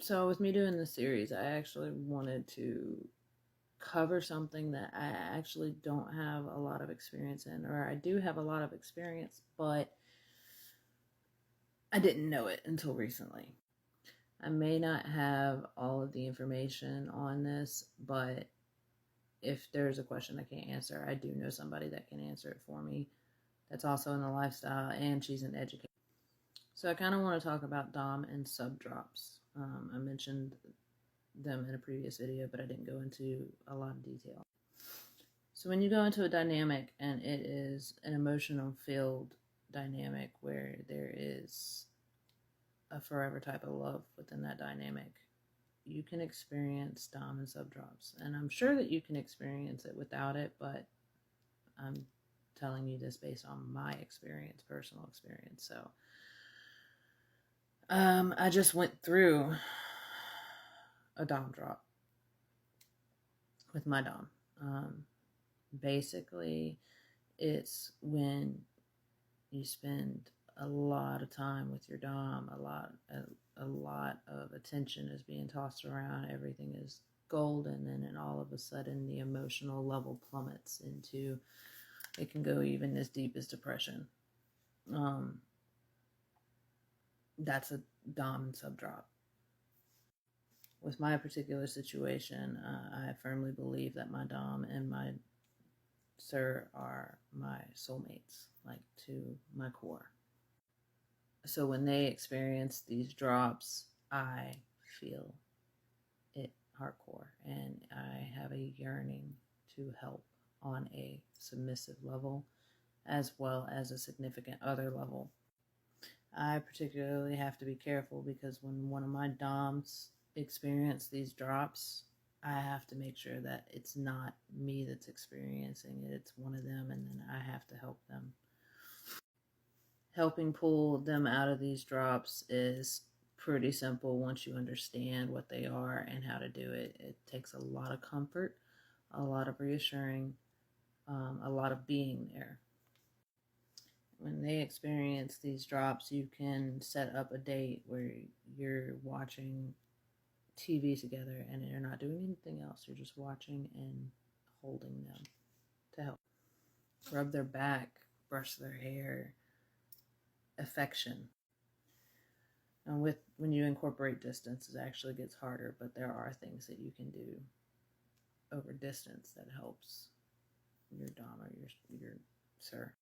So with me doing this series, I actually wanted to cover something that I actually don't have a lot of experience in, or I do have a lot of experience, but I didn't know it until recently. I may not have all of the information on this, but if there's a question I can't answer, I do know somebody that can answer it for me that's also in the lifestyle, and she's an educator. So I kind of want to talk about Dom and sub drops. I mentioned them in a previous video, but I didn't go into a lot of detail. So when you go into a dynamic and it is an emotional filled dynamic where there is a forever type of love within that dynamic, you can experience Dom and sub drops. And I'm sure that you can experience it without it, but I'm telling you this based on my experience, personal experience. So I just went through a Dom drop with my Dom. Basically, it's when you spend a lot of time with your Dom, a lot of attention is being tossed around, everything is golden, and then all of a sudden the emotional level plummets into, it can go even as deep as depression. That's a Dom and sub drop. With my particular situation, I firmly believe that my Dom and my Sir are my soulmates, like to my core. So when they experience these drops, I feel it hardcore, and I have a yearning to help on a submissive level as well as a significant other level. I particularly have to be careful because when one of my doms experience these drops, I have to make sure that it's not me that's experiencing it, it's one of them, and then I have to help them. Helping pull them out of these drops is pretty simple once you understand what they are and how to do it. It takes a lot of comfort, a lot of reassuring, a lot of being there. When they experience these drops, you can set up a date where you're watching TV together and you're not doing anything else. You're just watching and holding them to help. Rub their back, brush their hair, affection. And when you incorporate distance, it actually gets harder, but there are things that you can do over distance that helps your Dom or your Sir.